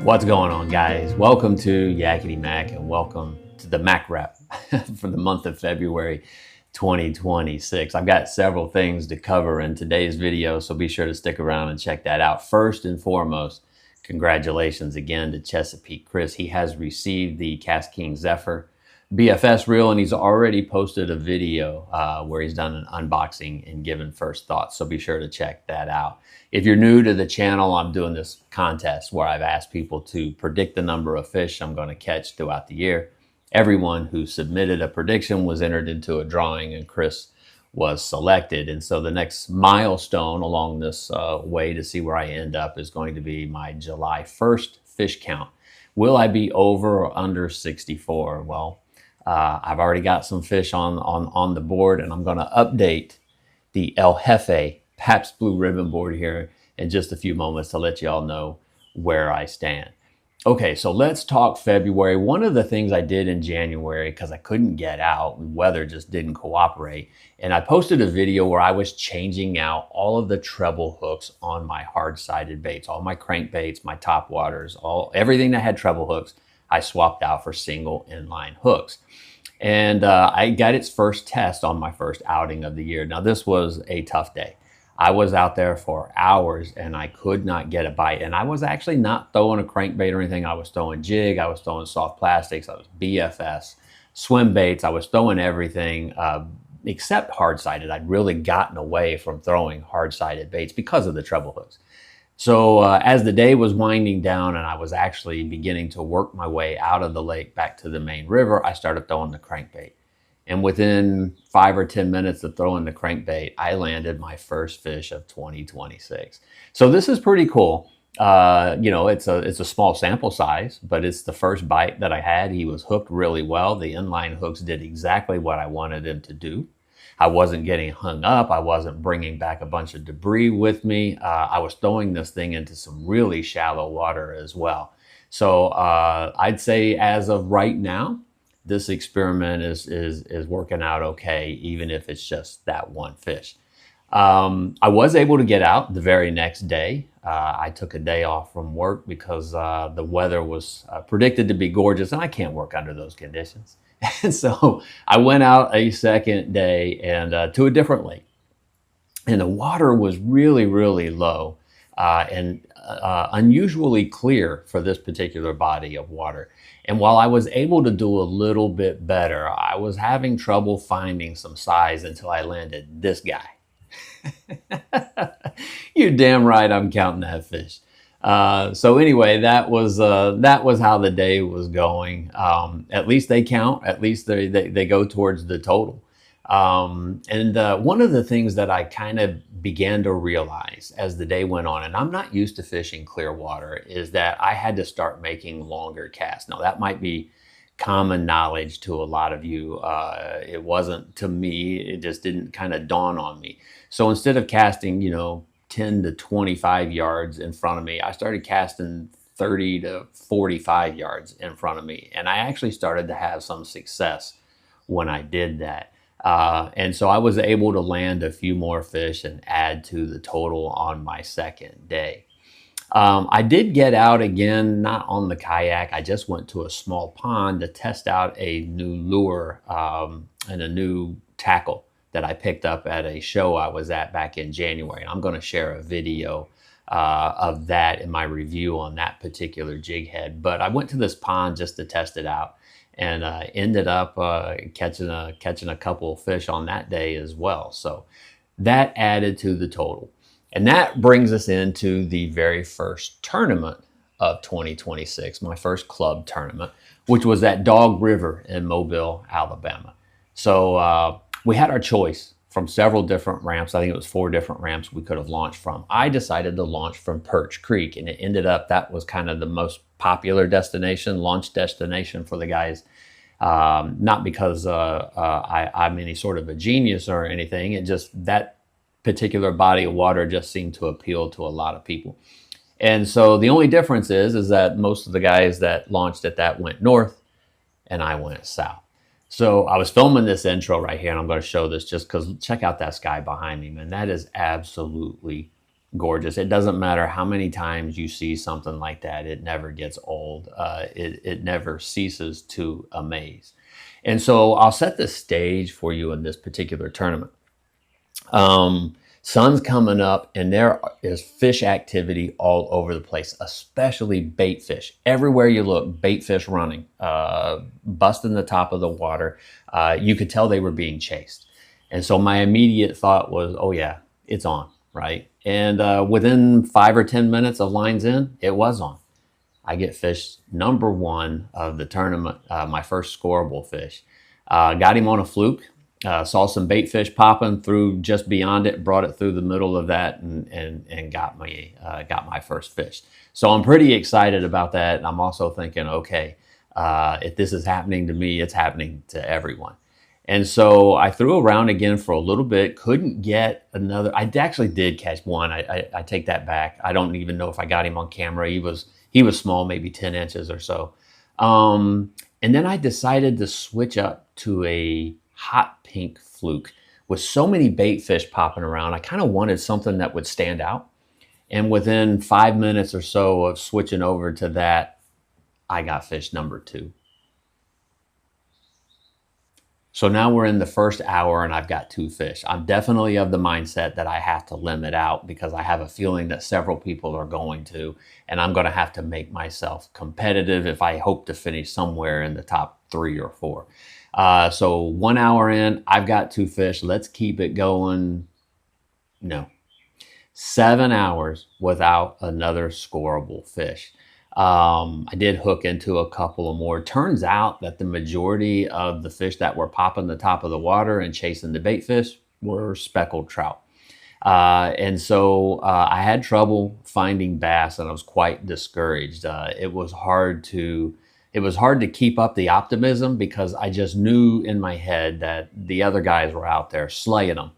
What's going on, guys? Welcome to Yakety Mac and welcome to the Mac Wrap for the month of February 2026. I've got several things to cover in today's video, so be sure to stick around and check that out. First and foremost, congratulations again to Chesapeake Chris. He has received the Cast King Zephyr BFS reel, and he's already posted a video where he's done an unboxing and given first thoughts, so be sure to check that out. If you're new to the channel, I'm doing this contest where I've asked people to predict the number of fish I'm going to catch throughout the year. Everyone who submitted a prediction was entered into a drawing, and Chris was selected. And so the next milestone along this way to see where I end up is going to be my July 1st fish count. Will I be over or under 64? Well, I've already got some fish on the board, and I'm going to update the El Jefe Pabst Blue Ribbon board here in just a few moments to let you all know where I stand. Okay, so let's talk February. One of the things I did in January, because I couldn't get out, the weather just didn't cooperate, and I posted a video where I was changing out all of the treble hooks on my hard-sided baits, all my crankbaits, my top waters, everything that had treble hooks, I swapped out for single inline hooks. And I got its first test on my first outing of the year. Now, this was a tough day. I was out there for hours and I could not get a bite. And I was actually not throwing a crankbait or anything. I was throwing jig, I was throwing soft plastics, I was BFS, swim baits. I was throwing everything except hard-sided. I'd really gotten away from throwing hard-sided baits because of the treble hooks. So as the day was winding down and I was actually beginning to work my way out of the lake back to the main river, I started throwing the crankbait. And within 5 or 10 minutes of throwing the crankbait, I landed my first fish of 2026. So this is pretty cool. You know, it's a small sample size, but it's the first bite that I had. He was hooked really well. The inline hooks did exactly what I wanted them to do. I wasn't getting hung up. I wasn't bringing back a bunch of debris with me. I was throwing this thing into some really shallow water as well. So I'd say as of right now, this experiment is working out okay, even if it's just that one fish. I was able to get out the very next day. I took a day off from work because the weather was predicted to be gorgeous, and I can't work under those conditions. And so I went out a second day and to a different lake. And the water was really, really low and unusually clear for this particular body of water. And while I was able to do a little bit better, I was having trouble finding some size until I landed this guy. You're damn right I'm counting that fish. So anyway, that was how the day was going. At least they count. At least they go towards the total. And one of the things that I kind of began to realize as the day went on, and I'm not used to fishing clear water, is that I had to start making longer casts. Now, that might be common knowledge to a lot of you. It wasn't to me. It just didn't kind of dawn on me. So instead of casting, 10 to 25 yards in front of me, I started casting 30 to 45 yards in front of me. And I actually started to have some success when I did that. And so I was able to land a few more fish and add to the total on my second day. I did get out again, not on the kayak. I just went to a small pond to test out a new lure and a new tackle that I picked up at a show I was at back in January. And I'm going to share a video of that in my review on that particular jig head. But I went to this pond just to test it out and ended up catching a couple of fish on that day as well. So that added to the total. And that brings us into the very first tournament of 2026, my first club tournament, which was at Dog River in Mobile, Alabama. So we had our choice from several different ramps. I think it was 4 different ramps we could have launched from. I decided to launch from Perch Creek, and it ended up that was kind of the most popular launch destination for the guys. Not because I'm any sort of a genius or anything. It just, that particular body of water just seemed to appeal to a lot of people. And so the only difference is that most of the guys that launched at that went north and I went south. So I was filming this intro right here, and I'm going to show this just because check out that sky behind me, man. That is absolutely gorgeous. It doesn't matter how many times you see something like that. It never gets old. It never ceases to amaze. And so I'll set the stage for you in this particular tournament. Sun's coming up and there is fish activity all over the place, especially bait fish. Everywhere you look, bait fish running, busting the top of the water. You could tell they were being chased. And so my immediate thought was, oh yeah, it's on, right? And within 5 or 10 minutes of lines in, it was on. I get fish number one of the tournament, my first scoreable fish. Got him on a fluke. Saw some bait fish popping through just beyond it, brought it through the middle of that, and got my first fish. So I'm pretty excited about that. And I'm also thinking, okay, if this is happening to me, it's happening to everyone. And so I threw around again for a little bit, couldn't get another. I actually did catch one. I take that back. I don't even know if I got him on camera. He was small, maybe 10 inches or so. And then I decided to switch up to a hot pink fluke. With so many bait fish popping around, I kind of wanted something that would stand out. And within 5 minutes or so of switching over to that, I got fish number two. So now we're in the first hour and I've got two fish. I'm definitely of the mindset that I have to limit out because I have a feeling that several people are going to, and I'm going to have to make myself competitive if I hope to finish somewhere in the top 3 or 4. So 1 hour in, I've got two fish. Let's keep it going. No. 7 hours without another scoreable fish. I did hook into a couple of more. Turns out that the majority of the fish that were popping the top of the water and chasing the bait fish were speckled trout. And so I had trouble finding bass and I was quite discouraged. It was hard to keep up the optimism because I just knew in my head that the other guys were out there slaying them.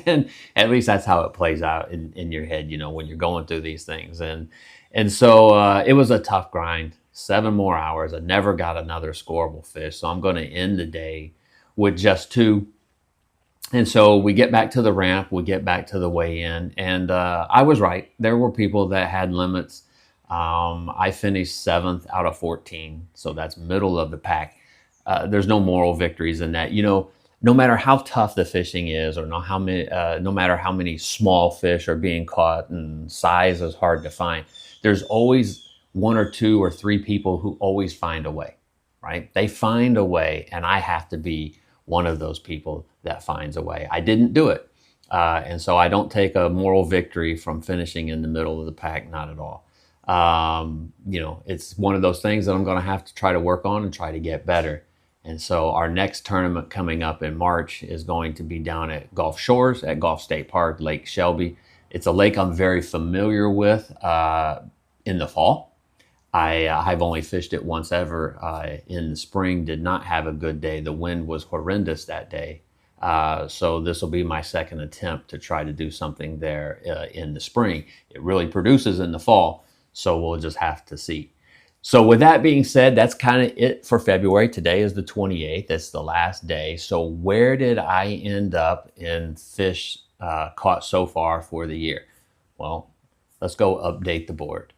And at least that's how it plays out in your head, you know, when you're going through these things. And so it was a tough grind. 7 more hours. I never got another scoreable fish. So I'm going to end the day with just 2. And so we get back to the ramp. We get back to the weigh-in. And I was right. There were people that had limits. I finished 7th out of 14. So that's middle of the pack. There's no moral victories in that. You know, no matter how tough the fishing is or no matter how many small fish are being caught and size is hard to find, there's always 1 or 2 or 3 people who always find a way, right? They find a way, and I have to be one of those people that finds a way. I didn't do it. And so I don't take a moral victory from finishing in the middle of the pack, not at all. You know, it's one of those things that I'm going to have to try to work on and try to get better. And so our next tournament coming up in March is going to be down at Gulf Shores at Gulf State Park, Lake Shelby. It's a lake I'm very familiar with in the fall. I've only fished it once ever in the spring, did not have a good day. The wind was horrendous that day. So this will be my second attempt to try to do something there in the spring. It really produces in the fall, so we'll just have to see. So with that being said, that's kind of it for February. Today is the 28th. It's the last day. So where did I end up in fish caught so far for the year? Well, let's go update the board.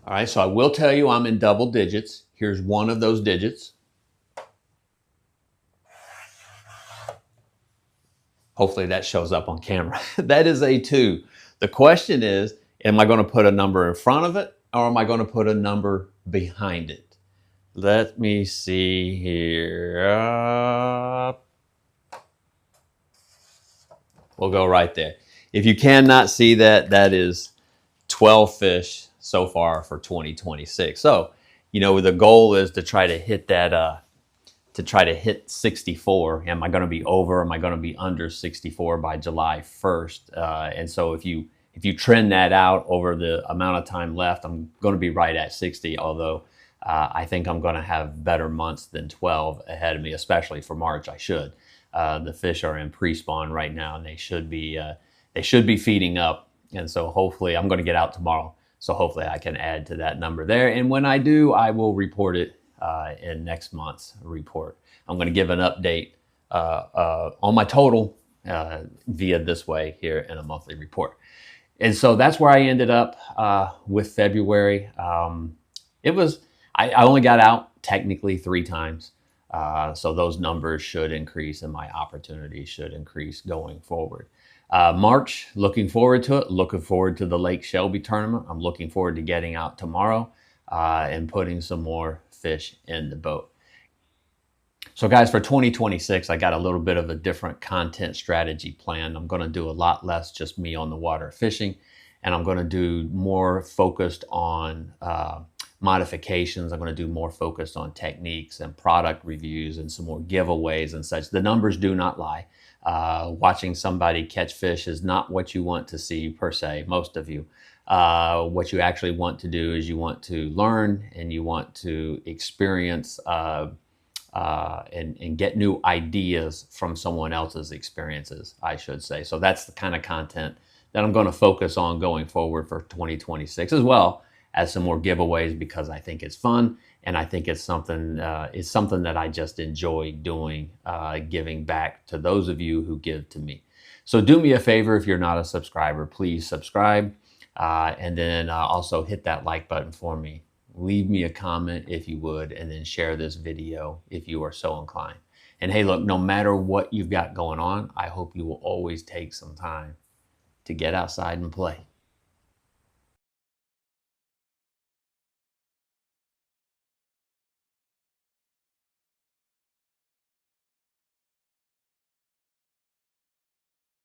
All right, so I will tell you I'm in double digits. Here's one of those digits. Hopefully that shows up on camera. That is a 2. The question is, am I going to put a number in front of it or am I going to put a number behind it? Let me see here. We'll go right there. If you cannot see that, that is 12 fish so far for 2026. So, you know, the goal is to try to hit that, to try to hit 64. Am I going to be over? Am I going to be under 64 by July 1st? And so if you trend that out over the amount of time left, I'm going to be right at 60, although I think I'm going to have better months than 12 ahead of me, especially for March. I should. The fish are in pre-spawn right now, and they should be feeding up. And so hopefully I'm going to get out tomorrow. So hopefully I can add to that number there. And when I do, I will report it in next month's report. I'm going to give an update on my total via this way here in a monthly report. And so that's where I ended up with February. I only got out technically 3 times. So those numbers should increase and my opportunities should increase going forward. March, looking forward to it. Looking forward to the Lake Shelby tournament. I'm looking forward to getting out tomorrow and putting some more fish in the boat. So guys, for 2026, I got a little bit of a different content strategy plan. I'm going to do a lot less just me on the water fishing, and I'm going to do more focused on modifications. I'm going to do more focused on techniques and product reviews and some more giveaways and such. The numbers do not lie. Watching somebody catch fish is not what you want to see per se, most of you. What you actually want to do is you want to learn and you want to experience and get new ideas from someone else's experiences, I should say. So that's the kind of content that I'm going to focus on going forward for 2026, as well as some more giveaways, because I think it's fun and I think it's something that I just enjoy doing, giving back to those of you who give to me. So do me a favor, if you're not a subscriber, please subscribe, and then also hit that like button for me. Leave me a comment if you would, and then share this video if you are so inclined. And hey, look, no matter what you've got going on, I hope you will always take some time to get outside and play.